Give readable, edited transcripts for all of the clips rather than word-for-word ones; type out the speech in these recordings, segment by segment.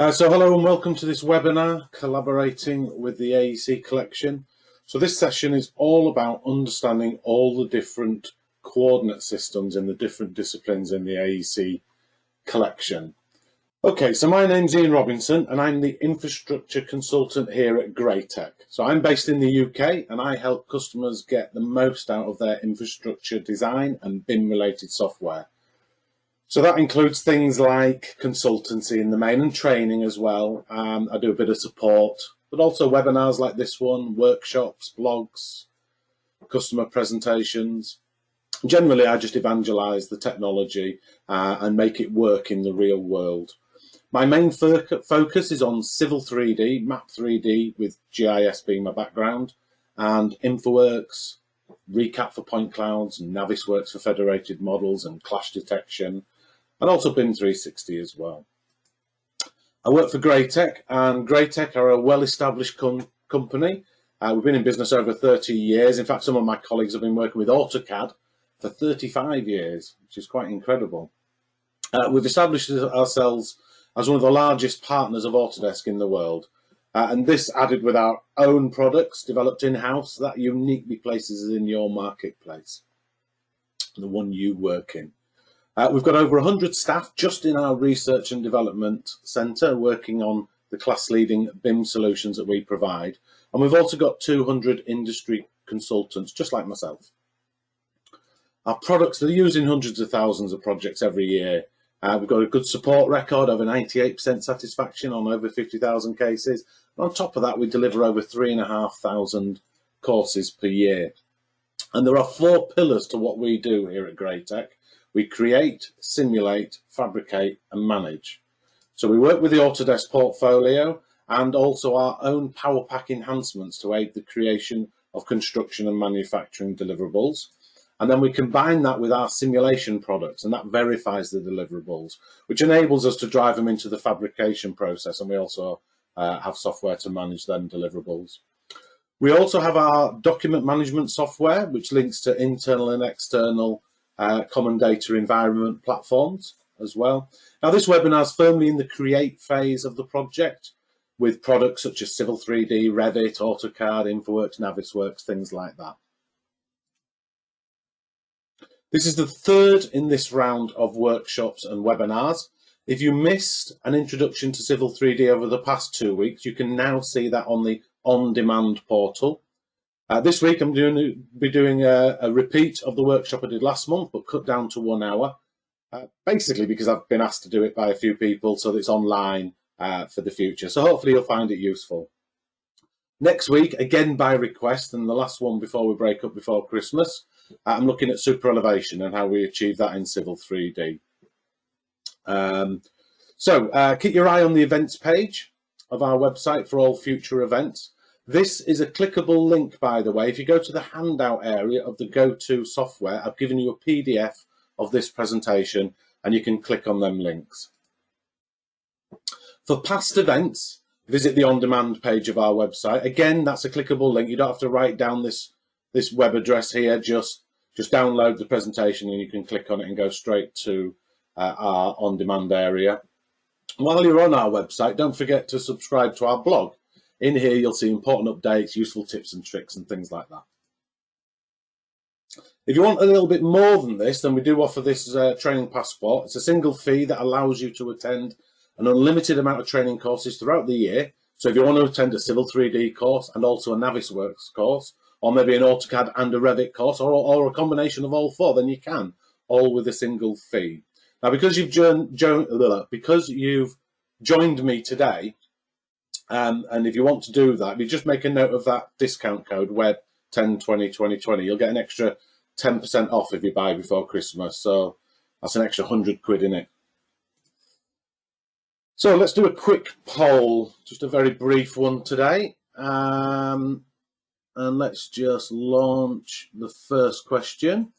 Hello and welcome to this webinar collaborating with the AEC Collection. So this session is all about understanding all the different coordinate systems in the different disciplines in the AEC Collection. Okay, so my name's Ian Robinson and I'm the infrastructure consultant here at Graitec. So I'm based in the UK and I help customers get the most out of their infrastructure design and BIM related software. So that includes things like consultancy in the main and training as well. I do a bit of support, but also webinars like this one, workshops, blogs, customer presentations. Generally, I just evangelize the technology and make it work in the real world. My main focus is on Civil 3D, Map 3D with GIS being my background, and InfoWorks, Recap for point clouds, and Navisworks for federated models and clash detection, and also BIM 360 as well. I work for Graitec, and Graitec are a well-established company. We've been in business over 30 years. In fact, some of my colleagues have been working with AutoCAD for 35 years, which is quite incredible. We've established ourselves as one of the largest partners of Autodesk in the world. And this added with our own products developed in-house, that uniquely places us in your marketplace, the one you work in. We've got over 100 staff just in our research and development centre working on the class-leading BIM solutions that we provide. And we've also got 200 industry consultants, just like myself. Our products, they're used in hundreds of thousands of projects every year. We've got a good support record, over 98% satisfaction on over 50,000 cases. And on top of that, we deliver over 3,500 courses per year. And there are 4 pillars to what we do here at Graitec. We create, simulate, fabricate, and manage. So we work with the Autodesk portfolio and also our own Power Pack enhancements to aid the creation of construction and manufacturing deliverables. And then we combine that with our simulation products, and that verifies the deliverables, which enables us to drive them into the fabrication process. And we also have software to manage them deliverables. We also have our document management software, which links to internal and external common data environment platforms as well. Now, this webinar is firmly in the create phase of the project with products such as Civil 3D, Revit, AutoCAD, InfoWorks, Navisworks, things like that. This is the third in this round of workshops and webinars. If you missed an introduction to Civil 3D over the past 2 weeks, you can now see that on the on-demand portal. This week I'm be doing a repeat of the workshop I did last month, but cut down to 1 hour, basically because I've been asked to do it by a few people so that it's online for the future. So hopefully you'll find it useful. Next week, again by request, and the last one before we break up before Christmas, I'm looking at super elevation and how we achieve that in Civil 3D. Keep your eye on the events page of our website for all future events. This is a clickable link, by the way. If you go to the handout area of the go-to software, I've given you a PDF of this presentation and you can click on them links. For past events, visit the on-demand page of our website. Again, that's a clickable link. You don't have to write down this web address here. Just download the presentation and you can click on it and go straight to our on-demand area. While you're on our website, don't forget to subscribe to our blog. In here, you'll see important updates, useful tips and tricks and things like that. If you want a little bit more than this, then we do offer this training passport. It's a single fee that allows you to attend an unlimited amount of training courses throughout the year. So if you want to attend a Civil 3D course and also a Navisworks course, or maybe an AutoCAD and a Revit course, or a combination of all 4, then you can, all with a single fee. Now, because you've joined me today, and if you want to do that, if you just make a note of that discount code, WEB10202020, you'll get an extra 10% off if you buy before Christmas. So that's an extra 100 quid in it. So let's do a quick poll, just a very brief one today. And let's just launch the first question.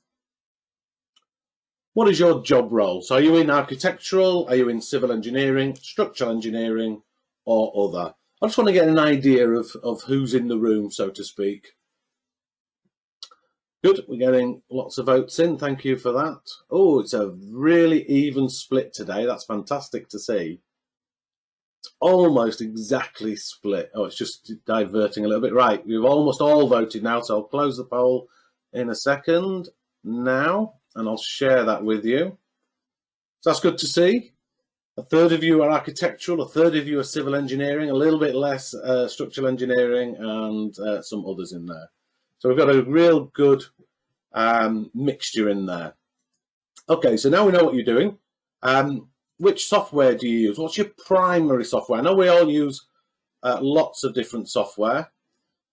What is your job role? So are you in architectural? Are you in civil engineering, structural engineering, or other? I just want to get an idea of who's in the room, so to speak. Good, we're getting lots of votes in. Thank you for that. Oh, it's a really even split today. That's fantastic to see. almost exactly split. Oh, it's just diverting a little bit. Right, we've almost all voted now, so I'll close the poll in a second now, and I'll share that with you. So that's good to see. A third of you are architectural, a third of you are civil engineering, a little bit less structural engineering, and some others in there. So we've got a real good mixture in there. Okay, so now we know what you're doing. Which software do you use? What's your primary software? I know we all use lots of different software.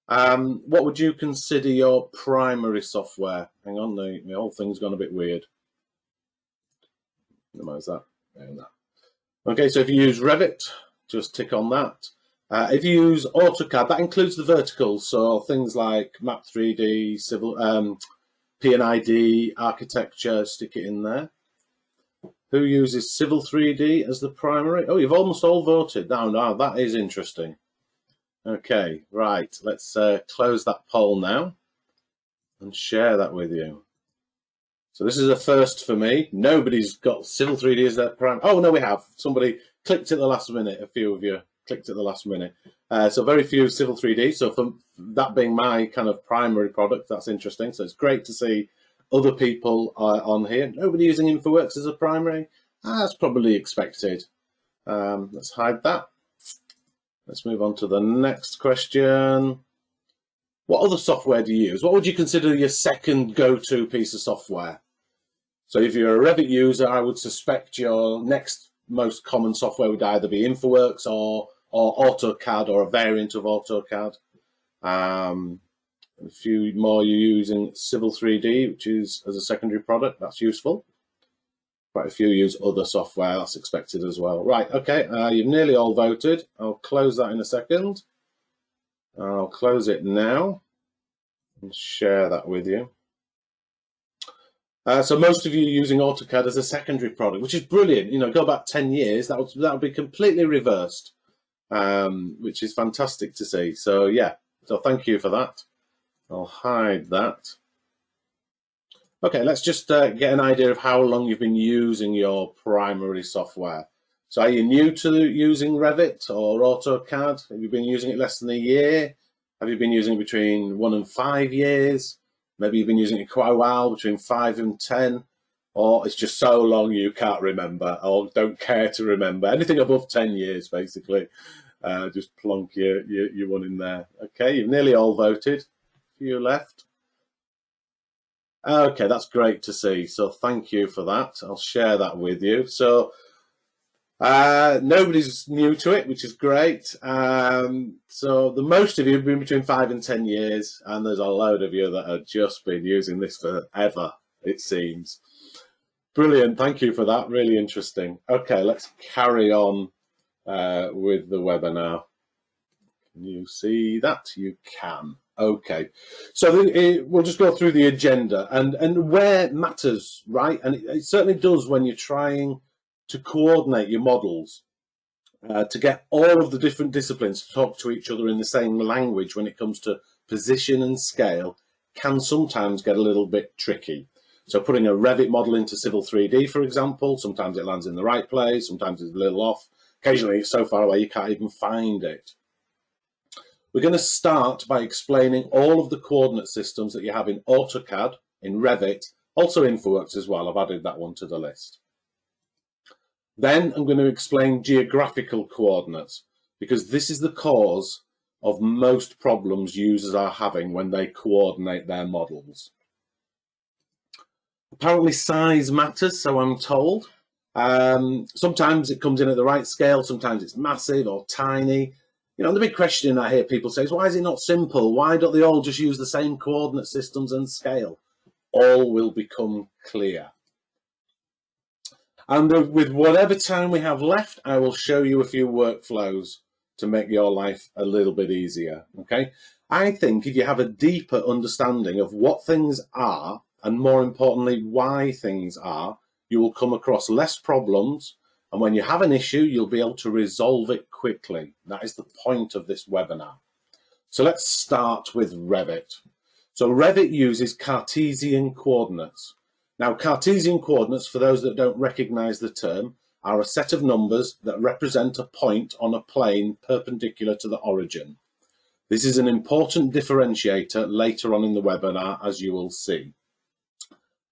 What would you consider your primary software? Hang on, the whole thing's gone a bit weird. Minimize that. Okay, so if you use Revit, just tick on that. If you use AutoCAD, that includes the verticals, so things like Map 3D, Civil, P&ID, Architecture, stick it in there. Who uses Civil 3D as the primary? Oh, you've almost all voted. Now, that is interesting. Okay, right, let's close that poll now and share that with you. So this is a first for me. Nobody's got Civil 3D as their primary. Oh, no, we have. Somebody clicked at the last minute. A few of you clicked at the last minute. So very few Civil 3D. So for that being my kind of primary product, that's interesting. So it's great to see other people on here. Nobody using InfoWorks as a primary. That's probably expected. Let's hide that. Let's move on to the next question. What other software do you use? What would you consider your second go-to piece of software? So if you're a Revit user, I would suspect your next most common software would either be InfoWorks or AutoCAD or a variant of AutoCAD. A few more you're using Civil 3D, which is as a secondary product. That's useful. Quite a few use other software. That's expected as well. Right, okay, you've nearly all voted. I'll close that in a second. I'll close it now and share that with you. So most of you are using AutoCAD as a secondary product, which is brilliant. You know, go back 10 years, that would be completely reversed, which is fantastic to see. So yeah, so thank you for that. I'll hide that. Okay, let's just get an idea of how long you've been using your primary software. So are you new to using Revit or AutoCAD? Have you been using it less than a year? Have you been using it between 1 and 5 years? Maybe you've been using it quite a while, between 5 and 10, or it's just so long you can't remember or don't care to remember. Anything above 10 years, basically. Just plonk your one in there. Okay, you've nearly all voted. A few left. Okay, that's great to see. So thank you for that. I'll share that with you. So nobody's new to it, which is great. So the most of you have been between 5 and 10 years, and there's a load of you that have just been using this forever, it seems. Brilliant, thank you for that, really interesting. Okay, let's carry on with the webinar. Can you see that? You can. Okay, so we'll just go through the agenda and where it matters, right? And it certainly does when you're trying to coordinate your models, to get all of the different disciplines to talk to each other in the same language when it comes to position and scale can sometimes get a little bit tricky. So putting a Revit model into Civil 3D, for example, sometimes it lands in the right place, sometimes it's a little off. Occasionally it's so far away you can't even find it. We're going to start by explaining all of the coordinate systems that you have in AutoCAD, in Revit, also InfoWorks as well. I've added that one to the list. Then I'm going to explain geographical coordinates, because this is the cause of most problems users are having when they coordinate their models. Apparently size matters, so I'm told. Sometimes it comes in at the right scale, sometimes it's massive or tiny. You know, the big question I hear people say is, why is it not simple? Why don't they all just use the same coordinate systems and scale? All will become clear. And with whatever time we have left, I will show you a few workflows to make your life a little bit easier, okay? I think if you have a deeper understanding of what things are, and more importantly, why things are, you will come across less problems, and when you have an issue, you'll be able to resolve it quickly. That is the point of this webinar. So let's start with Revit. So Revit uses Cartesian coordinates. Now, Cartesian coordinates, for those that don't recognize the term, are a set of numbers that represent a point on a plane perpendicular to the origin. This is an important differentiator later on in the webinar, as you will see.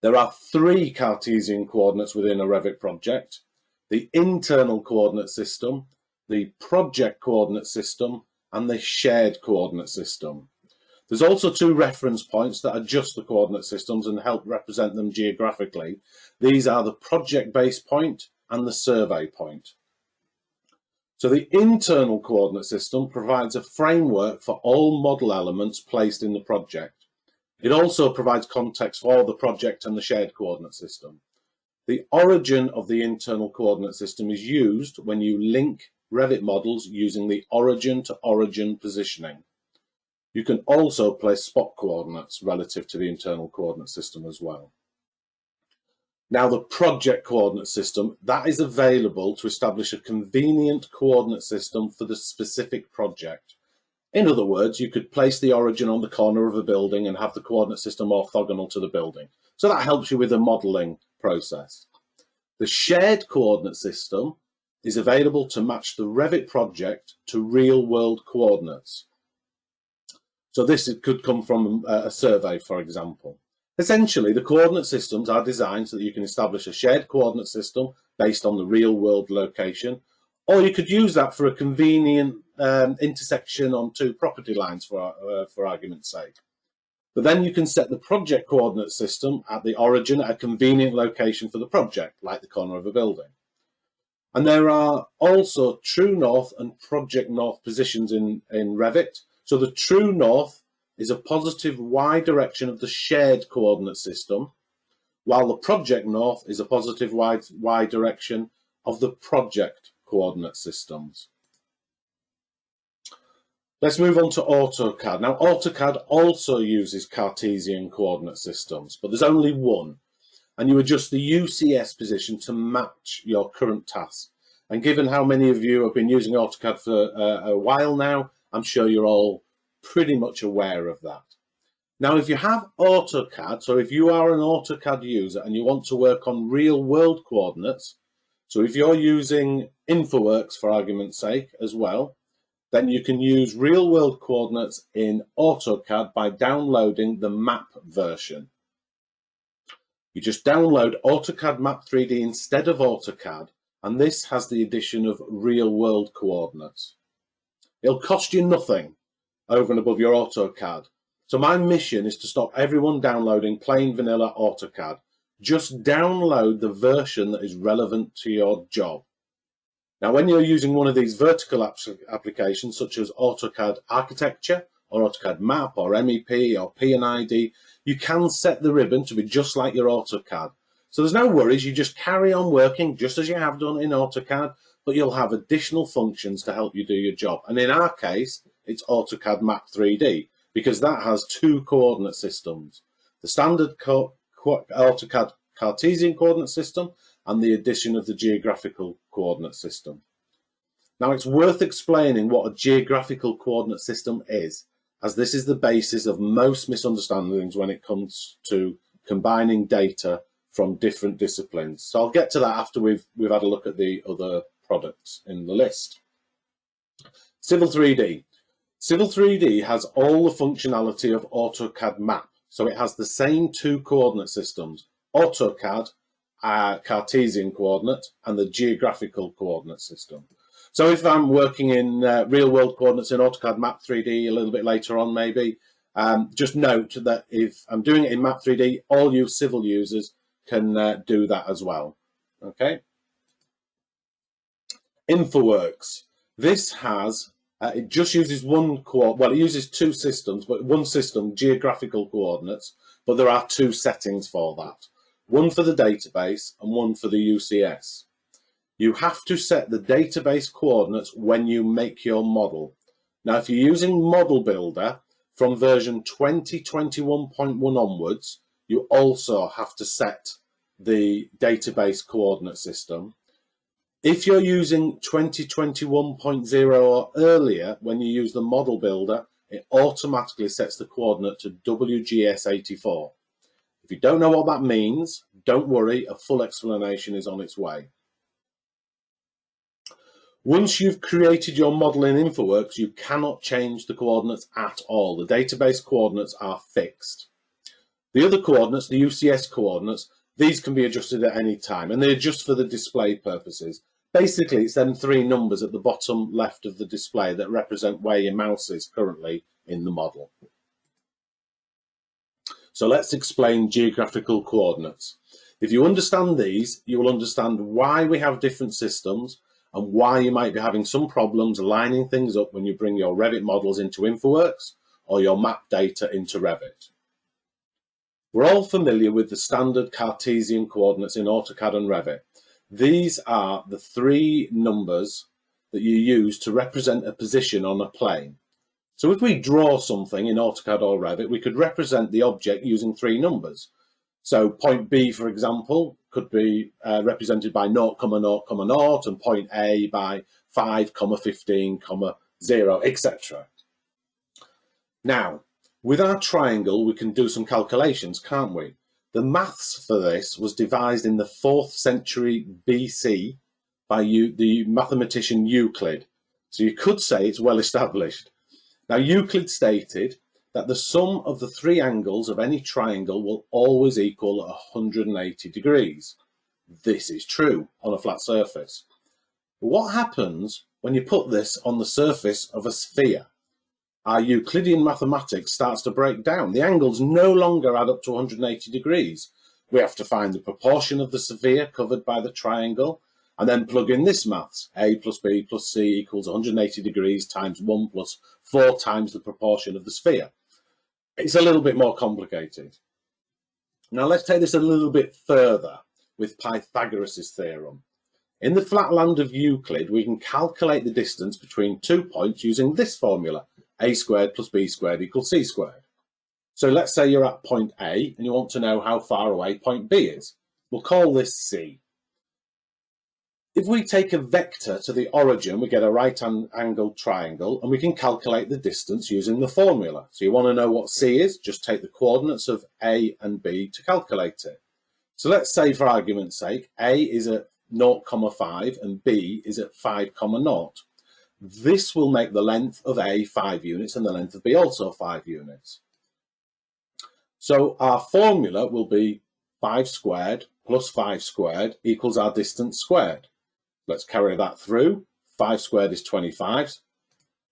There are 3 Cartesian coordinates within a Revit project: the internal coordinate system, the project coordinate system, and the shared coordinate system. There's also 2 reference points that adjust the coordinate systems and help represent them geographically. These are the project base point and the survey point. So the internal coordinate system provides a framework for all model elements placed in the project. It also provides context for the project and the shared coordinate system. The origin of the internal coordinate system is used when you link Revit models using the origin to origin positioning. You can also place spot coordinates relative to the internal coordinate system as well. Now, the project coordinate system, that is available to establish a convenient coordinate system for the specific project. In other words, you could place the origin on the corner of a building and have the coordinate system orthogonal to the building. So that helps you with the modelling process. The shared coordinate system is available to match the Revit project to real-world coordinates. So this could come from a survey, for example. Essentially, the coordinate systems are designed so that you can establish a shared coordinate system based on the real-world location, or you could use that for a convenient intersection on 2 property lines, for argument's sake. But then you can set the project coordinate system at the origin at a convenient location for the project, like the corner of a building. And there are also true north and project north positions in Revit. So the true north is a positive y direction of the shared coordinate system, while the project north is a positive y direction of the project coordinate systems. Let's move on to AutoCAD. Now, AutoCAD also uses Cartesian coordinate systems, but there's only one, and you adjust the UCS position to match your current task. And given how many of you have been using AutoCAD for a while now, I'm sure you're all pretty much aware of that. Now, if you have AutoCAD, so if you are an AutoCAD user and you want to work on real-world coordinates, so if you're using InfoWorks, for argument's sake, as well, then you can use real-world coordinates in AutoCAD by downloading the map version. You just download AutoCAD Map 3D instead of AutoCAD, and this has the addition of real-world coordinates. It'll cost you nothing over and above your AutoCAD. So my mission is to stop everyone downloading plain vanilla AutoCAD. Just download the version that is relevant to your job. Now, when you're using one of these vertical applications, such as AutoCAD Architecture, or AutoCAD Map, or MEP, or P&ID, you can set the ribbon to be just like your AutoCAD. So there's no worries, you just carry on working just as you have done in AutoCAD, but you'll have additional functions to help you do your job. And in our case, it's AutoCAD Map 3D, because that has 2 coordinate systems: the standard AutoCAD Cartesian coordinate system and the addition of the geographical coordinate system. Now, it's worth explaining what a geographical coordinate system is, as this is the basis of most misunderstandings when it comes to combining data from different disciplines. So I'll get to that after we've had a look at the other products in the list. Civil 3D. Civil 3D has all the functionality of AutoCAD Map. So it has the same 2 coordinate systems: AutoCAD Cartesian coordinate and the geographical coordinate system. So if I'm working in real-world coordinates in AutoCAD Map 3D a little bit later on, maybe, just note that if I'm doing it in Map 3D, all you civil users can do that as well. Okay. InfoWorks. This has it just uses it uses 2 systems, but one system, geographical coordinates, but there are 2 settings for that. One for the database and one for the UCS. You have to set the database coordinates when you make your model. Now, if you're using Model Builder from version 2021.1 onwards, you also have to set the database coordinate system. If you're using 2021.0 or earlier, when you use the Model Builder, it automatically sets the coordinate to WGS84. If you don't know what that means, don't worry, a full explanation is on its way. Once you've created your model in InfoWorks, you cannot change the coordinates at all. The database coordinates are fixed. The other coordinates, the UCS coordinates, these can be adjusted at any time, and they adjust for the display purposes. Basically, it's them three numbers at the bottom left of the display that represent where your mouse is currently in the model. So let's explain geographical coordinates. If you understand these, you will understand why we have different systems and why you might be having some problems lining things up when you bring your Revit models into InfoWorks or your map data into Revit. We're all familiar with the standard Cartesian coordinates in AutoCAD and Revit. These are the three numbers that you use to represent a position on a plane. So if we draw something in AutoCAD or Revit, we could represent the object using three numbers. So point B, for example, could be represented by 0, 0, 0, and point A by 5, 15, 0, etc. Now, with our triangle, we can do some calculations, can't we? The maths for this was devised in the 4th century BC by the mathematician Euclid. So you could say it's well established. Now, Euclid stated that the sum of the three angles of any triangle will always equal 180 degrees. This is true on a flat surface. But what happens when you put this on the surface of a sphere? Our Euclidean mathematics starts to break down. The angles no longer add up to 180 degrees. We have to find the proportion of the sphere covered by the triangle and then plug in this maths. A plus B plus C equals 180 degrees times 1 plus 4 times the proportion of the sphere. It's a little bit more complicated. Now let's take this a little bit further with Pythagoras' theorem. In the flat land of Euclid, we can calculate the distance between 2 points using this formula. A squared plus B squared equals C squared. So let's say you're at point A and you want to know how far away point B is. We'll call this C. If we take a vector to the origin, we get a right-angled triangle and we can calculate the distance using the formula. So you want to know what C is, just take the coordinates of A and B to calculate it. So let's say, for argument's sake, A is at 0,5 and B is at 5,0. This will make the length of A 5 units and the length of B also 5 units. So our formula will be 5 squared plus 5 squared equals our distance squared. Let's carry that through. 5 squared is 25.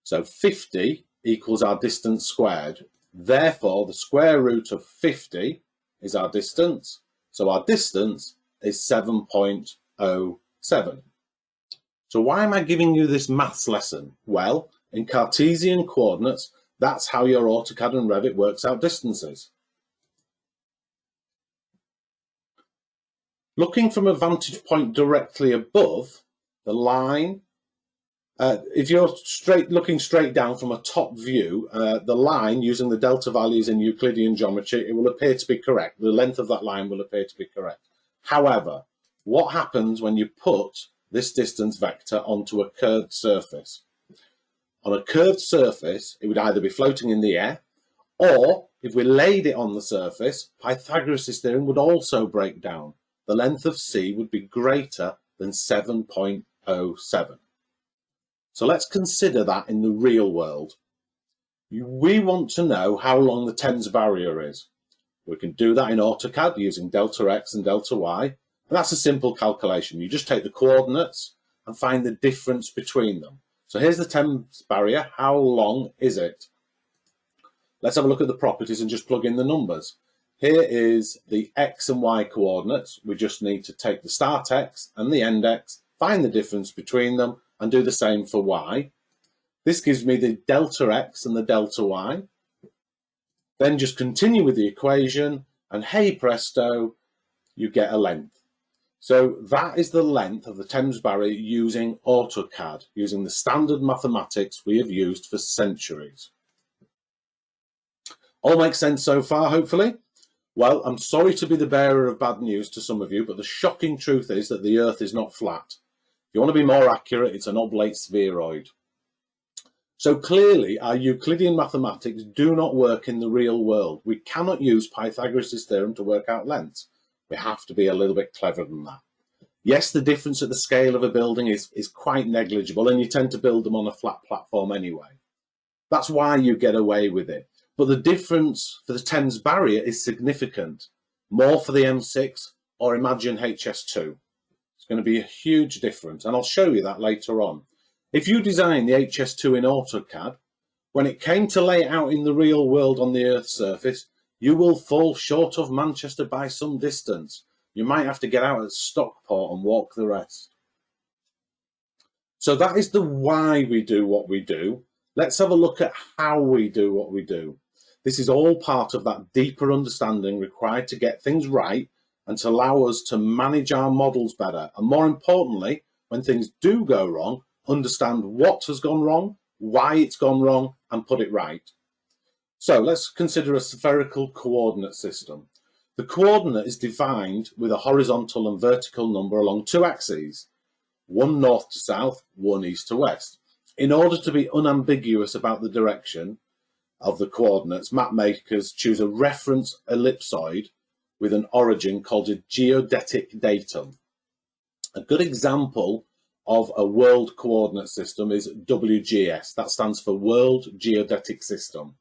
So 50 equals our distance squared. Therefore, the square root of 50 is our distance. So our distance is 7.07. So why am I giving you this maths lesson? Well, in Cartesian coordinates, that's how your AutoCAD and Revit works out distances. Looking from a vantage point directly above, the line, if you're looking straight down from a top view, the line using the delta values in Euclidean geometry, it will appear to be correct. The length of that line will appear to be correct. However, what happens when you put this distance vector onto a curved surface? On a curved surface, it would either be floating in the air, or if we laid it on the surface, Pythagoras' theorem would also break down. The length of C would be greater than 7.07. So let's consider that in the real world. We want to know how long the Thames barrier is. We can do that in AutoCAD using delta X and delta Y. And that's a simple calculation. You just take the coordinates and find the difference between them. So here's the Thames barrier. How long is it? Let's have a look at the properties and just plug in the numbers. Here is the X and Y coordinates. We just need to take the start X and the end X, find the difference between them, and do the same for Y. This gives me the delta X and the delta Y. Then just continue with the equation, and hey presto, you get a length. So that is the length of the Thames barrier using AutoCAD, using the standard mathematics we have used for centuries. All makes sense so far, hopefully? Well, I'm sorry to be the bearer of bad news to some of you, but the shocking truth is that the Earth is not flat. If you want to be more accurate, it's an oblate spheroid. So clearly, our Euclidean mathematics do not work in the real world. We cannot use Pythagoras' theorem to work out lengths. We have to be a little bit cleverer than that. Yes, the difference at the scale of a building is quite negligible, and you tend to build them on a flat platform anyway. That's why you get away with it. But the difference for the Thames barrier is significant. More for the M6, or imagine HS2. It's going to be a huge difference, and I'll show you that later on. If you design the HS2 in AutoCAD, when it came to lay it out in the real world on the Earth's surface, you will fall short of Manchester by some distance. You might have to get out at Stockport and walk the rest. So that is the why we do what we do. Let's have a look at how we do what we do. This is all part of that deeper understanding required to get things right and to allow us to manage our models better. And more importantly, when things do go wrong, understand what has gone wrong, why it's gone wrong, and put it right. So let's consider a spherical coordinate system. The coordinate is defined with a horizontal and vertical number along two axes, one north to south, one east to west. In order to be unambiguous about the direction of the coordinates, map makers choose a reference ellipsoid with an origin called a geodetic datum. A good example of a world coordinate system is WGS. That stands for World Geodetic System.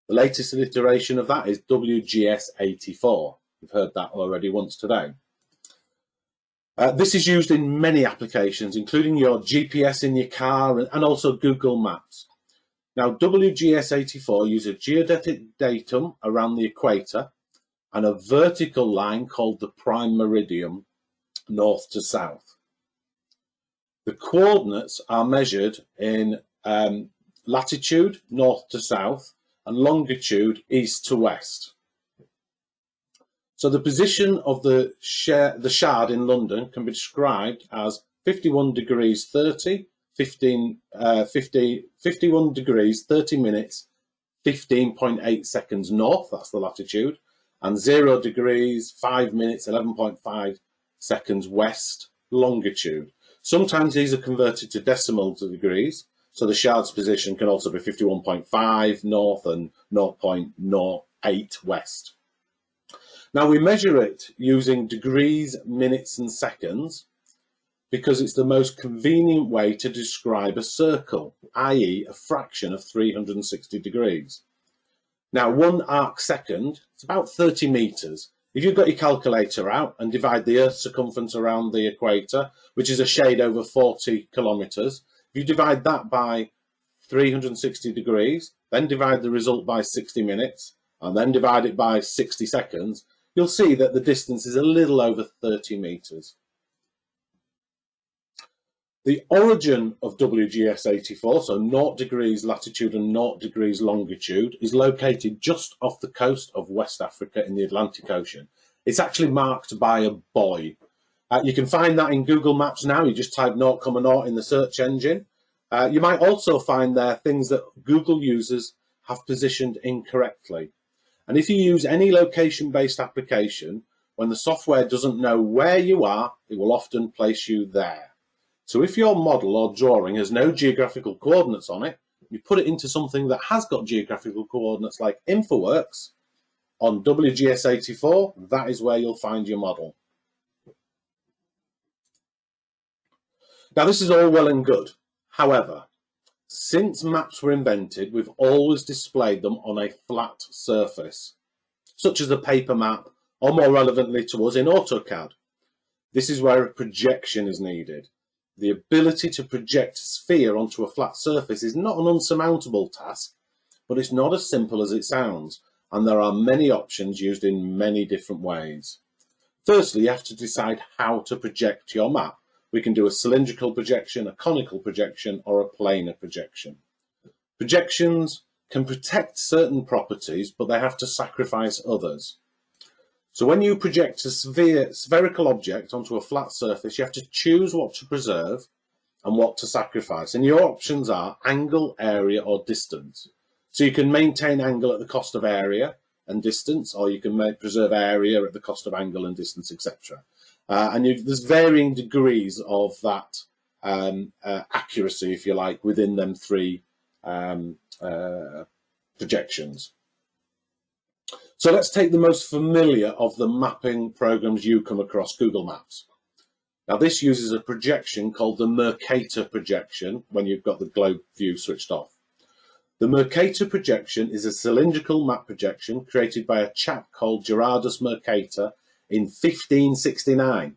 The latest iteration of that is WGS 84. You've heard that already once today. This is used in many applications, including your GPS in your car and also Google Maps. Now, WGS 84 uses a geodetic datum around the equator and a vertical line called the prime meridian, north to south. The coordinates are measured in latitude, north to south, and longitude, east to west. So the position of the Shard in London can be described as 51 degrees 30, 51 degrees 30 minutes, 15.8 seconds north, that's the latitude, and 0 degrees 5 minutes, 11.5 seconds west, longitude. Sometimes these are converted to decimal degrees, so the Shard's position can also be 51.5 north and 0.08 west. Now we measure it using degrees, minutes and seconds because it's the most convenient way to describe a circle, i.e. a fraction of 360 degrees. Now 1 arc second, it's about 30 meters. If you've got your calculator out and divide the Earth's circumference around the equator, which is a shade over 40 kilometers, if you divide that by 360 degrees, then divide the result by 60 minutes, and then divide it by 60 seconds, you'll see that the distance is a little over 30 meters. The origin of WGS 84, so 0 degrees latitude and 0 degrees longitude, is located just off the coast of West Africa in the Atlantic Ocean. It's actually marked by a buoy. You can find that in Google Maps now. You just type 0,0 in the search engine. You might also find there things that Google users have positioned incorrectly. And if you use any location-based application, when the software doesn't know where you are, it will often place you there. So if your model or drawing has no geographical coordinates on it, you put it into something that has got geographical coordinates like InfoWorks on WGS 84, that is where you'll find your model. Now this is all well and good. However, since maps were invented, we've always displayed them on a flat surface, such as a paper map, or more relevantly to us in AutoCAD. This is where a projection is needed. The ability to project a sphere onto a flat surface is not an unsurmountable task, but it's not as simple as it sounds, and there are many options used in many different ways. Firstly, you have to decide how to project your map. We can do a cylindrical projection, a conical projection, or a planar projection. Projections can protect certain properties, but they have to sacrifice others. So when you project a spherical object onto a flat surface, you have to choose what to preserve and what to sacrifice. And your options are angle, area, or distance. So you can maintain angle at the cost of area and distance, or you can preserve area at the cost of angle and distance, etc. There's varying degrees of that accuracy, if you like, within them three projections. So let's take the most familiar of the mapping programs you come across, Google Maps. Now this uses a projection called the Mercator projection when you've got the globe view switched off. The Mercator projection is a cylindrical map projection created by a chap called Gerardus Mercator in 1569.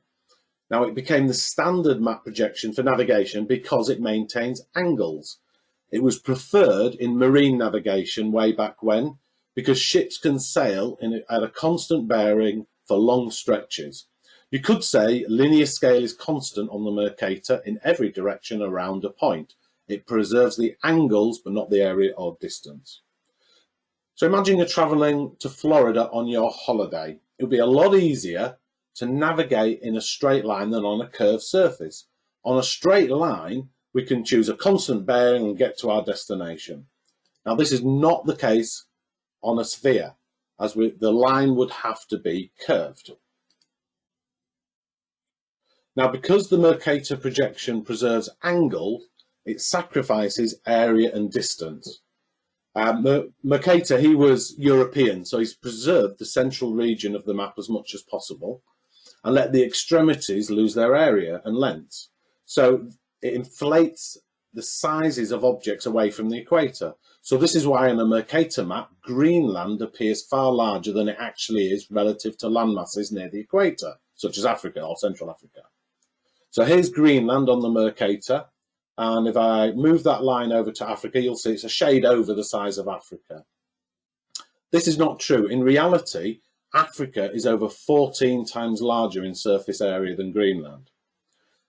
Now it became the standard map projection for navigation because it maintains angles. It was preferred in marine navigation way back when because ships can sail at a constant bearing for long stretches. You could say linear scale is constant on the Mercator in every direction around a point. It preserves the angles but not the area or distance. So imagine you're traveling to Florida on your holiday. It would be a lot easier to navigate in a straight line than on a curved surface. On a straight line, we can choose a constant bearing and get to our destination. Now this is not the case on a sphere, as the line would have to be curved. Now because the Mercator projection preserves angle, it sacrifices area and distance. Mercator, he was European, so he's preserved the central region of the map as much as possible and let the extremities lose their area and length. So it inflates the sizes of objects away from the equator. So this is why on a Mercator map, Greenland appears far larger than it actually is relative to landmasses near the equator, such as Africa or Central Africa. So here's Greenland on the Mercator. And if I move that line over to Africa, you'll see it's a shade over the size of Africa. This is not true. In reality, Africa is over 14 times larger in surface area than Greenland.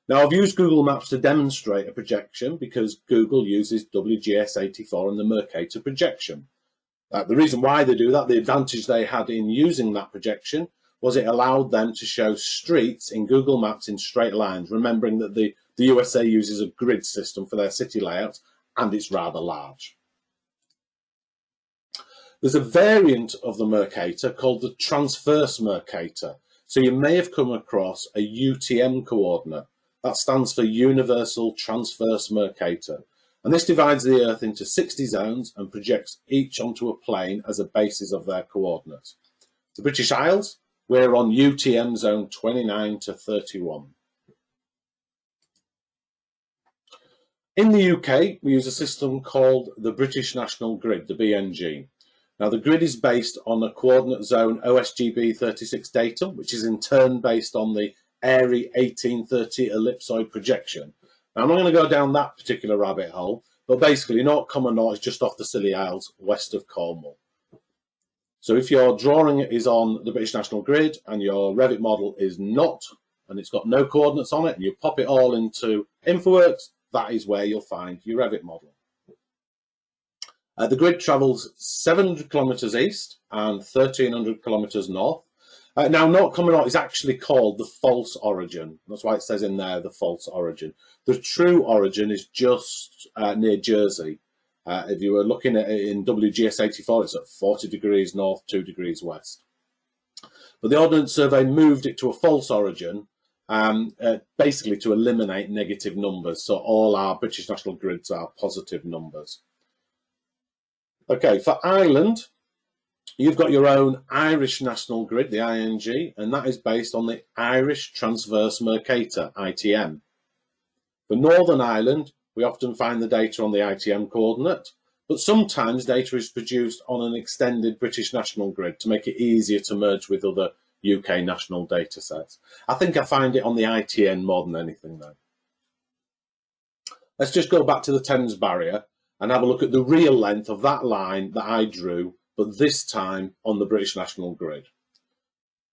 Now, I've used Google Maps to demonstrate a projection because Google uses WGS84 and the Mercator projection. The reason why they do that, the advantage they had in using that projection, was it allowed them to show streets in Google Maps in straight lines, remembering that the USA uses a grid system for their city layouts, and it's rather large. There's a variant of the Mercator called the transverse Mercator. So you may have come across a UTM coordinate. That stands for Universal Transverse Mercator. And this divides the Earth into 60 zones and projects each onto a plane as a basis of their coordinates. The British Isles, we're on UTM zone 29 to 31. In the UK, we use a system called the British National Grid, the BNG. Now, the grid is based on a coordinate zone OSGB 36 datum, which is in turn based on the AEC 1830 ellipsoid projection. Now, I'm not going to go down that particular rabbit hole, but basically, North Common is just off the Scilly Isles, west of Cornwall. So if your drawing is on the British National Grid and your Revit model is not, and it's got no coordinates on it, and you pop it all into InfoWorks, that is where you'll find your Revit model. The grid travels 700 kilometres east and 1,300 kilometres north. Now, North Common is actually called the false origin. That's why it says in there the false origin. The true origin is just near Jersey. If you were looking at it in WGS84, it's at 40 degrees north, 2 degrees west. But the Ordnance Survey moved it to a false origin, basically to eliminate negative numbers. So all our British National Grids are positive numbers. Okay, for Ireland, you've got your own Irish National Grid, the ING, and that is based on the Irish Transverse Mercator, ITM. For Northern Ireland, we often find the data on the ITM coordinate, but sometimes data is produced on an extended British National Grid to make it easier to merge with other UK national data sets. I think I find it on the ITN more than anything though. Let's just go back to the Thames Barrier and have a look at the real length of that line that I drew, but this time on the British National Grid.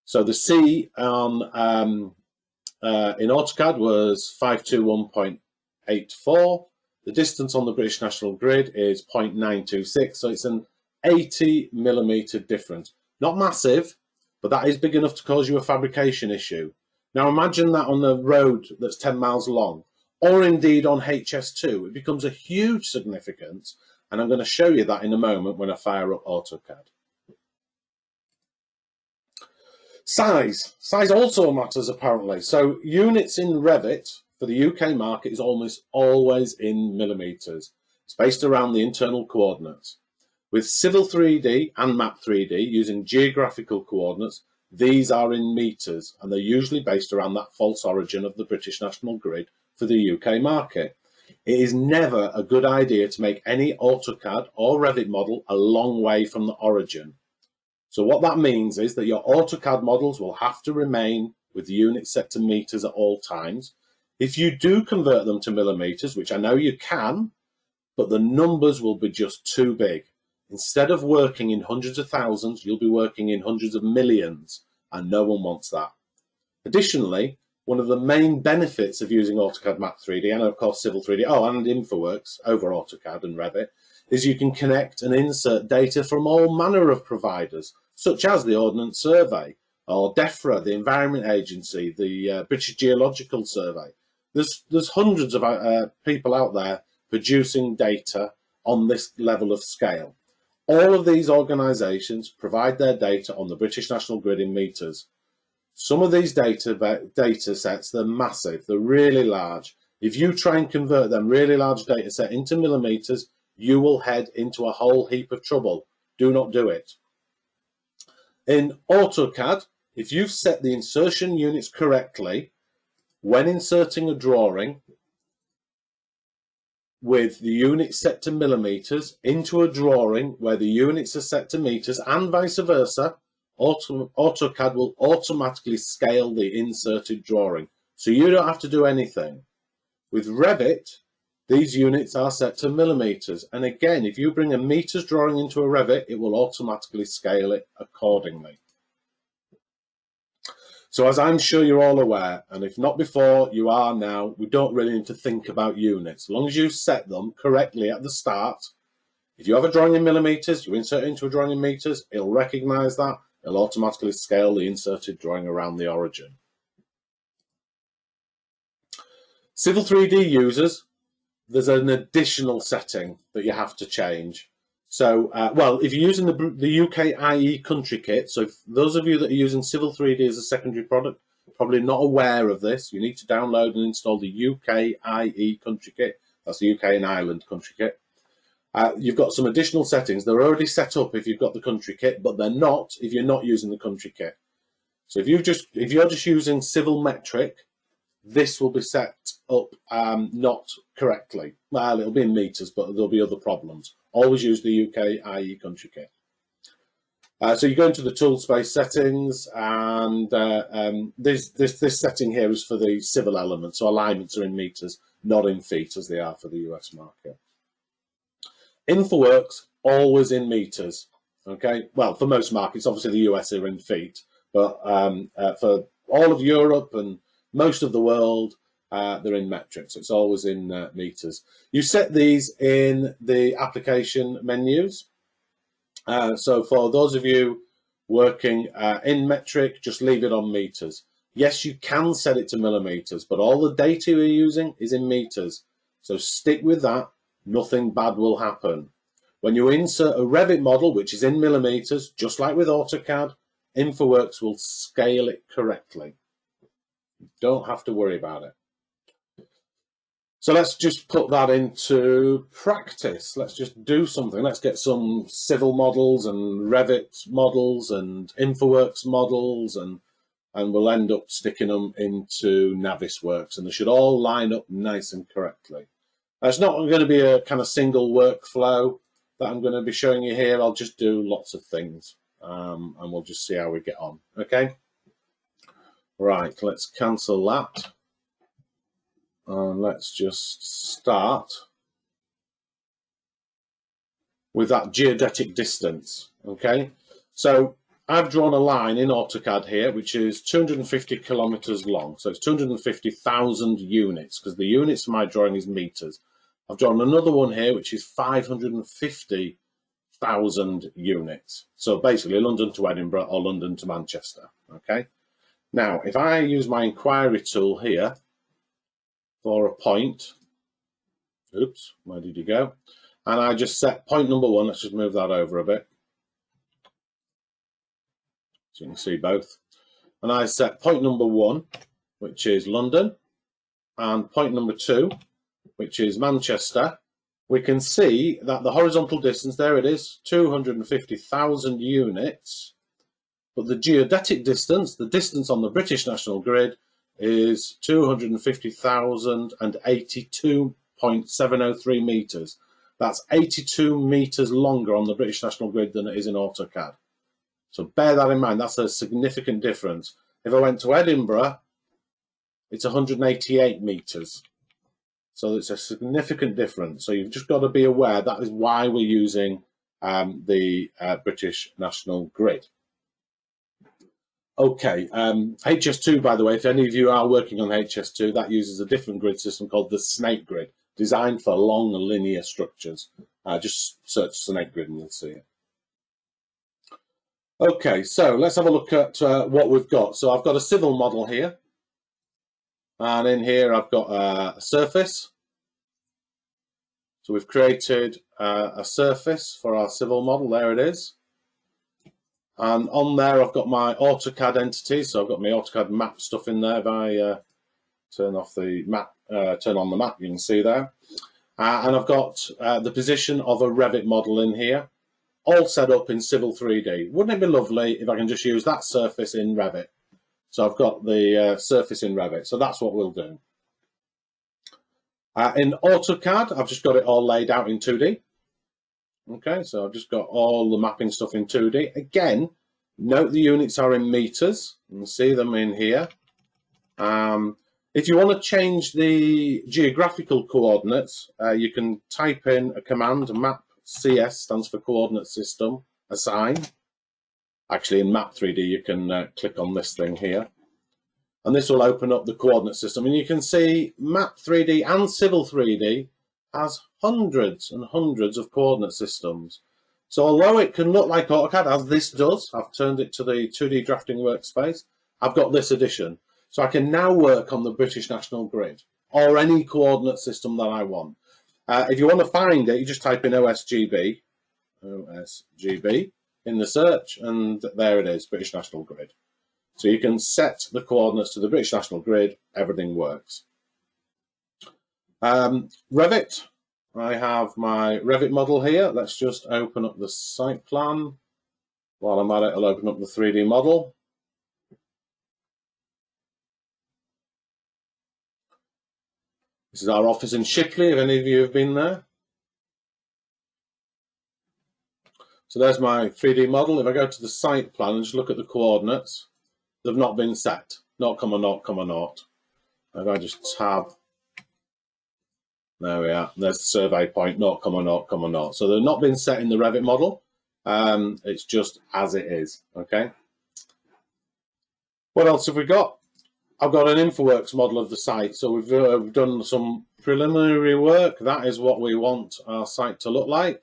So the C in AutoCAD was 521.84. The distance on the British National Grid is 0.926, so it's an 80mm difference. Not massive, but that is big enough to cause you a fabrication issue. Now imagine that on a road that's 10 miles long, or indeed on HS2. It becomes a huge significance, and I'm going to show you that in a moment when I fire up AutoCAD. Size also matters apparently. So units in Revit for the UK market is almost always in millimetres. It's based around the internal coordinates. With Civil 3D and Map 3D using geographical coordinates, these are in meters, and they're usually based around that false origin of the British national grid for the UK market. It is never a good idea to make any AutoCAD or Revit model a long way from the origin. So what that means is that your AutoCAD models will have to remain with the units set to meters at all times. If you do convert them to millimeters, which I know you can, but the numbers will be just too big. Instead of working in hundreds of thousands, you'll be working in hundreds of millions, and no one wants that. Additionally, one of the main benefits of using AutoCAD Map 3D, and of course Civil 3D, and InfoWorks over AutoCAD and Revit, is you can connect and insert data from all manner of providers, such as the Ordnance Survey, or DEFRA, the Environment Agency, the British Geological Survey. There's hundreds of people out there producing data on this level of scale. All of these organisations provide their data on the British national grid in meters. Some of these data sets, they're massive, they're really large. If you try and convert them really large data set into millimeters, you will head into a whole heap of trouble. Do not do it. In AutoCAD, if you've set the insertion units correctly, when inserting a drawing with the units set to millimeters into a drawing where the units are set to meters and vice versa, AutoCAD will automatically scale the inserted drawing. So you don't have to do anything. With Revit, these units are set to millimeters. And again, if you bring a meters drawing into a Revit, it will automatically scale it accordingly. So as I'm sure you're all aware, and if not before, you are now, we don't really need to think about units. As long as you set them correctly at the start, if you have a drawing in millimeters, you insert it into a drawing in meters, it'll recognize that, it'll automatically scale the inserted drawing around the origin. Civil 3D users, there's an additional setting that you have to change. So, well, if you're using the UK IE country kit, so if those of you that are using Civil 3D as a secondary product, probably not aware of this, you need to download and install the UK IE country kit. That's the UK and Ireland country kit. You've got some additional settings. They're already set up if you've got the country kit, but they're not if you're not using the country kit. So if you're just using Civil Metric, this will be set up not correctly. Well, it'll be in meters, but there'll be other problems. Always use the UK IE country kit. So you go into the tool space settings, and this setting here is for the civil element. So alignments are in meters, not in feet, as they are for the US market. InfoWorks, always in meters. Okay, well, for most markets, obviously the US are in feet, but for all of Europe and most of the world, they're in metric, so it's always in meters. You set these in the application menus. So for those of you working in metric, just leave it on meters. Yes, you can set it to millimeters, but all the data you're using is in meters. So stick with that, nothing bad will happen. When you insert a Revit model, which is in millimeters, just like with AutoCAD, InfoWorks will scale it correctly. Don't have to worry about it. So let's just put that into practice. Let's just do something. Let's get some civil models and Revit models and InfoWorks models, and we'll end up sticking them into Navisworks, and they should all line up nice and correctly. It's not going to be a kind of single workflow that I'm going to be showing you here. I'll just do lots of things, and we'll just see how we get on. Okay. Right, let's cancel that. And let's just start with that geodetic distance. Okay, so I've drawn a line in AutoCAD here, which is 250 kilometers long. So it's 250,000 units, because the units for my drawing is meters. I've drawn another one here, which is 550,000 units. So basically London to Edinburgh or London to Manchester. Okay. Now, if I use my inquiry tool here for a point, oops, where did you go? And I just set point number one, let's just move that over a bit, so you can see both. And I set point number one, which is London, and point number two, which is Manchester. We can see that the horizontal distance, there it is, 250,000 units. but the geodetic distance, the distance on the British national grid, is 250,082.703 metres. That's 82 metres longer on the British national grid than it is in AutoCAD. So bear that in mind, that's a significant difference. If I went to Edinburgh, it's 188 metres. So it's a significant difference. So you've just got to be aware that is why we're using the British national grid. Okay, HS2, by the way, if any of you are working on HS2, that uses a different grid system called the snake grid, designed for long linear structures. Just search snake grid and you'll see it. Okay, so let's have a look at what we've got. So I've got a civil model here. And in here I've got a surface. So we've created a surface for our civil model. There it is. And on there I've got my AutoCAD entities. So I've got my AutoCAD map stuff in there. If I turn off the map, turn on the map, you can see there. And I've got the position of a Revit model in here, all set up in Civil 3D. Wouldn't it be lovely if I can just use that surface in Revit? So I've got the surface in Revit. So that's what we'll do. In AutoCAD, I've just got it all laid out in 2D. Okay, so I've just got all the mapping stuff in 2D. Again, note the units are in meters. You can see them in here. If you want to change the geographical coordinates, you can type in a command, map CS, stands for coordinate system, assign. Actually, in Map 3D, you can click on this thing here. And this will open up the coordinate system. And you can see Map 3D and Civil 3D has hundreds and hundreds of coordinate systems. So although it can look like AutoCAD, as this does, I've turned it to the 2D drafting workspace, I've got this addition. So I can now work on the British national grid or any coordinate system that I want. If you want to find it, you just type in OSGB in the search, and there it is, British national grid. So you can set the coordinates to the British national grid, everything works. Revit, I have my Revit model here. Let's just open up the site plan. While I'm at it, I'll open up the 3D model. This is our office in Shipley, if any of you have been there. So there's my 3D model. If I go to the site plan and just look at the coordinates, they've not been set, 0,0,0. If I just tab, there we are, there's the survey point, 0,0,0. So they've not been set in the Revit model, it's just as it is, okay? What else have we got? I've got an InfoWorks model of the site, so we've done some preliminary work. That is what we want our site to look like.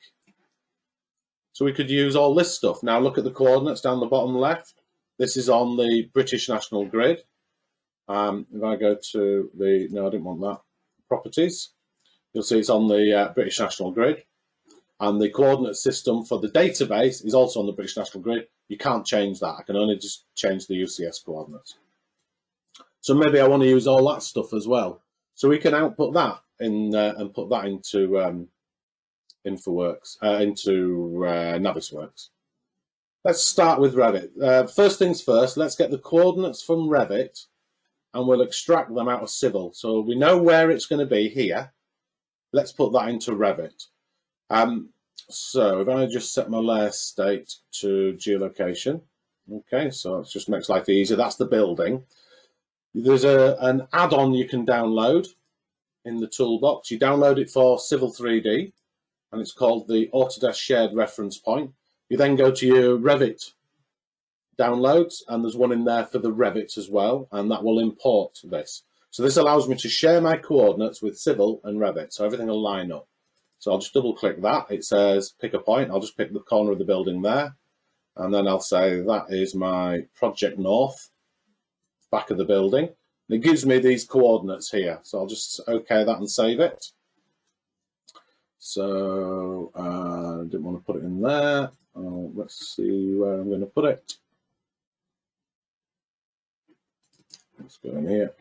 So we could use all this stuff. Now look at the coordinates down the bottom left. This is on the British national grid. If I go to the, no, I didn't want that, properties, you'll see it's on the British national grid. And the coordinate system for the database is also on the British national grid. You can't change that. I can only just change the UCS coordinates. So maybe I want to use all that stuff as well. So we can output that in and put that into InfoWorks, into Navisworks. Let's start with Revit. First things first, let's get the coordinates from Revit and we'll extract them out of Civil. So we know where it's going to be here. Let's put that into Revit. So if I just set my layer state to geolocation, okay, so it just makes life easier. That's the building. There's an add-on you can download in the toolbox. You download it for Civil 3D, and it's called the Autodesk Shared Reference Point. You then go to your Revit downloads, and there's one in there for the Revit as well, and that will import this. So this allows me to share my coordinates with Civil and Revit, so everything will line up. So I'll just double click that. It says pick a point. I'll just pick the corner of the building there, and then I'll say that is my Project North, back of the building. And it gives me these coordinates here. So I'll just OK that and save it. So I didn't want to put it in there. Let's see where I'm going to put it. Let's go in here.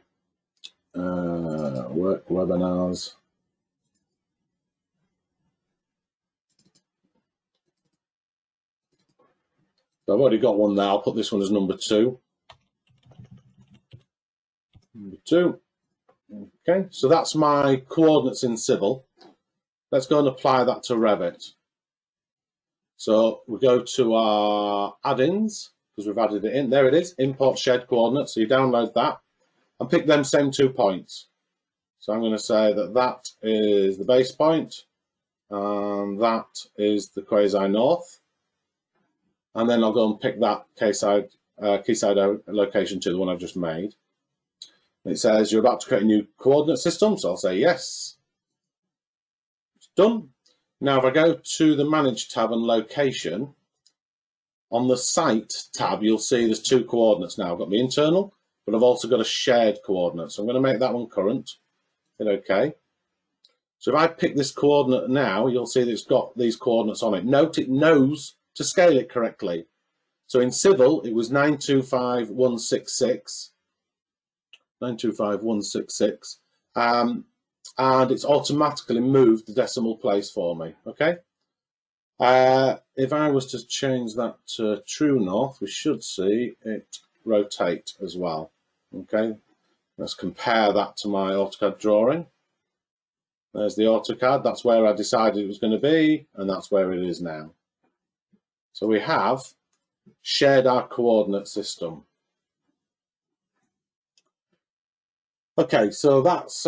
Work webinars. So I've already got one there. I'll put this one as number 2. Number 2. Okay, so that's my coordinates in civil. Let's go and apply that to Revit. So we go to our add-ins, because we've added it in. There it is, import shared coordinates. So you download that and pick them same 2 points. So I'm going to say that that is the base point, and that is the quasi north. And then I'll go and pick that quayside location to the one I've just made. It says you're about to create a new coordinate system, so I'll say yes. It's done. Now if I go to the Manage tab and Location, on the Site tab you'll see there's 2 coordinates now. I've got my internal, but I've also got a shared coordinate. So I'm going to make that one current. Hit OK. So if I pick this coordinate now, you'll see that it's got these coordinates on it. Note it knows to scale it correctly. So in civil it was 925,166. 925,166, and it's automatically moved the decimal place for me. Okay. If I was to change that to true north, we should see it rotate as well. Okay. Let's compare that to my AutoCAD drawing. There's the AutoCAD. That's where I decided it was going to be, and that's where it is now. So we have shared our coordinate system. Okay, so that's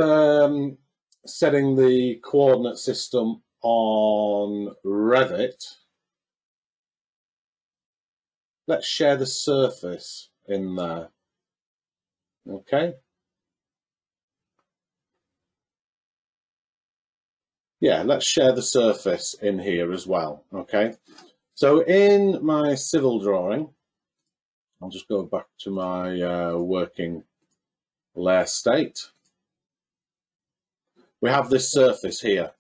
setting the coordinate system on Revit. Let's share the surface in there. Okay. Yeah, let's share the surface in here as well. Okay. So in my civil drawing, I'll just go back to my working layer state. We have this surface here.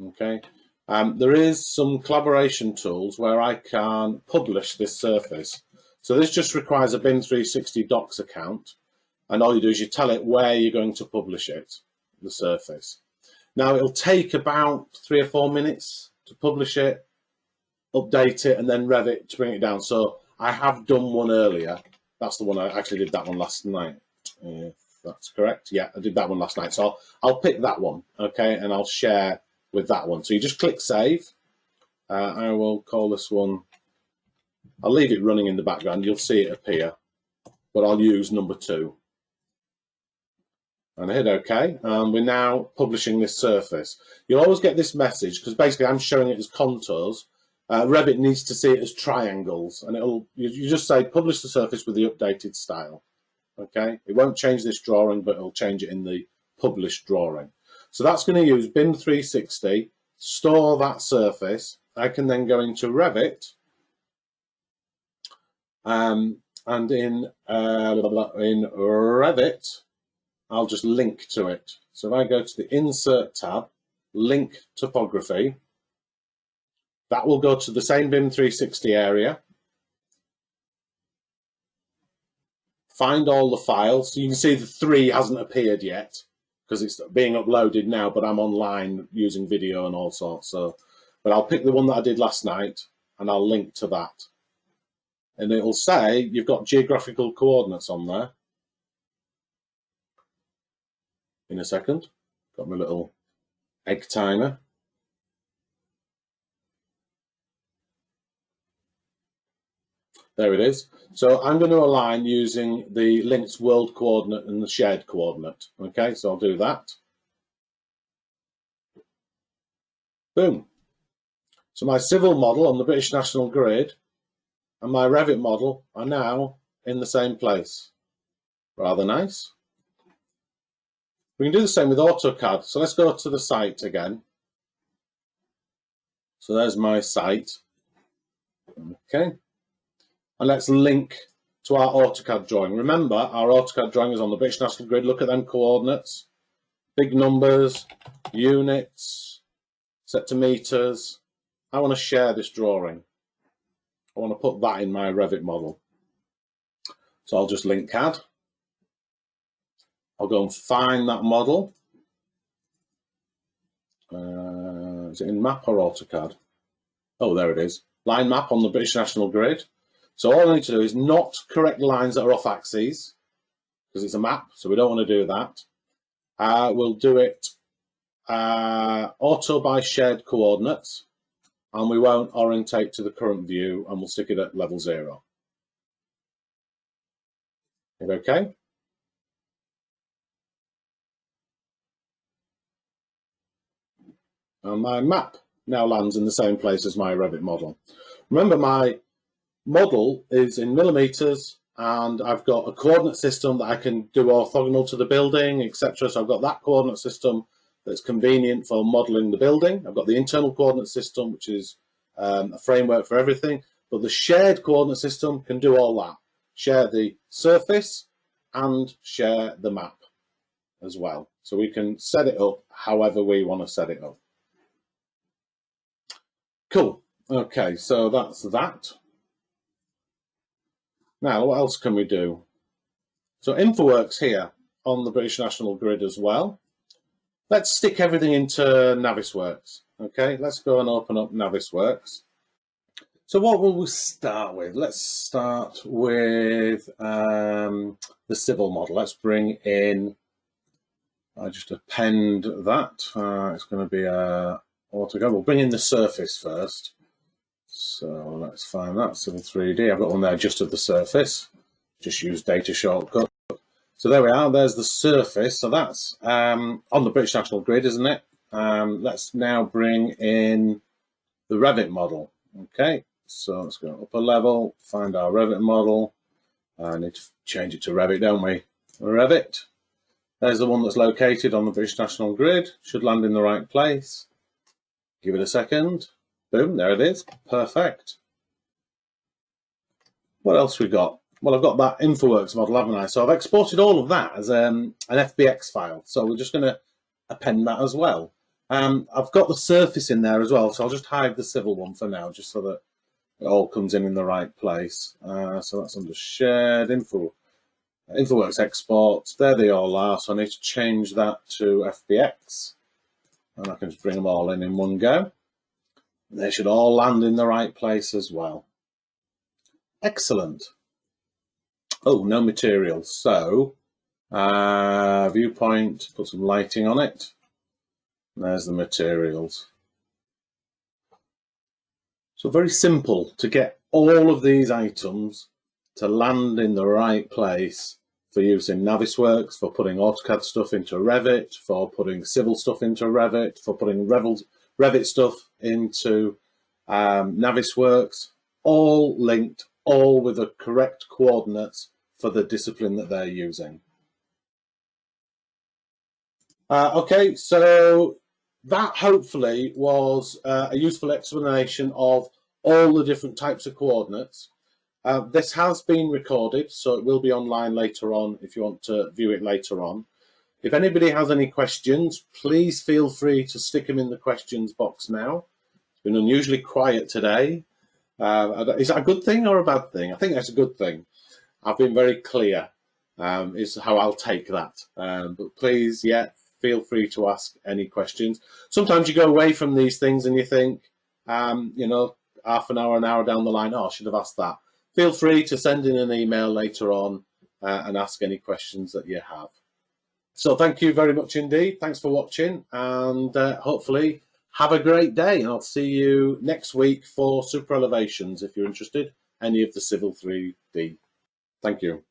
Okay, there is some collaboration tools where I can publish this surface. So this just requires a BIM 360 Docs account, and all you do is you tell it where you're going to publish it, the surface. Now it'll take about 3 or 4 minutes to publish it, update it, and then Revit to bring it down. So I have done one earlier. That's the one I actually did that one last night. That's correct. Yeah, I did that one last night. So I'll pick that one, okay, and I'll share with that one. So you just click Save. I will call this one, I'll leave it running in the background. You'll see it appear, but I'll use number 2. And I hit OK, and we're now publishing this surface. You'll always get this message, because basically I'm showing it as contours. Revit needs to see it as triangles, and you just say publish the surface with the updated style. Okay, it won't change this drawing, but it'll change it in the published drawing. So that's going to use BIM 360, store that surface. I can then go into Revit, and in Revit, I'll just link to it. So if I go to the Insert tab, Link Topography, that will go to the same BIM 360 area. Find all the files. So you can see the 3 hasn't appeared yet because it's being uploaded now, but I'm online using video and all sorts. So, but I'll pick the one that I did last night and I'll link to that. And it'll say you've got geographical coordinates on there. In a second, got my little egg timer. There it is. So I'm going to align using the linked world coordinate and the shared coordinate. Okay, so I'll do that. Boom. So my civil model on the British National Grid and my Revit model are now in the same place. Rather nice. We can do the same with AutoCAD. So let's go to the site again. So there's my site. Okay. And let's link to our AutoCAD drawing. Remember, our AutoCAD drawing is on the British National Grid. Look at them coordinates, big numbers, units, set to meters. I want to share this drawing. I want to put that in my Revit model. So I'll just link CAD. I'll go and find that model. Is it in Map or AutoCAD? Oh, there it is. Line map on the British National Grid. So all I need to do is not correct lines that are off axes, because it's a map, so we don't want to do that. We'll do it auto by shared coordinates, and we won't orientate to the current view, and we'll stick it at level 0. Okay? And my map now lands in the same place as my Revit model. Remember, my model is in millimeters, and I've got a coordinate system that I can do orthogonal to the building, etc. So I've got that coordinate system that's convenient for modeling the building. I've got the internal coordinate system, which is a framework for everything. But the shared coordinate system can do all that. Share the surface and share the map as well. So we can set it up however we want to set it up. Cool. Okay, so that's that. Now, what else can we do? So InfoWorks here on the British National Grid as well. Let's stick everything into Navisworks. Okay, let's go and open up Navisworks. So what will we start with? Let's start with the civil model. Let's bring in, I just append that. It's going to be a altogether. We'll bring in the surface first. So let's find that, Civil 3D. I've got one there just of the surface. Just use data shortcut. So there we are, there's the surface. So that's on the British National Grid, isn't it? Let's now bring in the Revit model. Okay, so let's go up a level, find our Revit model. I need to change it to Revit, don't we? Revit. There's the one that's located on the British National Grid. Should land in the right place. Give it a second. Boom, there it is. Perfect. What else we got? Well, I've got that InfoWorks model, haven't I? So I've exported all of that as an FBX file. So we're just going to append that as well. I've got the surface in there as well. So I'll just hide the civil one for now, just so that it all comes in the right place. So that's under shared InfoWorks exports. There they all are. So I need to change that to FBX. And I can just bring them all in one go. They should all land in the right place as well. Excellent. Oh, no materials. So, viewpoint, put some lighting on it. There's the materials. So very simple to get all of these items to land in the right place for use in Navisworks, for putting AutoCAD stuff into Revit, for putting civil stuff into Revit, for putting Revit stuff into Navisworks, all linked, all with the correct coordinates for the discipline that they're using. Okay, so that hopefully was a useful explanation of all the different types of coordinates. This has been recorded, so it will be online later on if you want to view it later on. If anybody has any questions, please feel free to stick them in the questions box now. It's been unusually quiet today. Is that a good thing or a bad thing? I think that's a good thing. I've been very clear, is how I'll take that. But please, yeah, feel free to ask any questions. Sometimes you go away from these things and you think, you know, half an hour down the line, oh, I should have asked that. Feel free to send in an email later on and ask any questions that you have. So thank you very much indeed. Thanks for watching, and hopefully have a great day. And I'll see you next week for super elevations if you're interested, any of the Civil 3D. Thank you.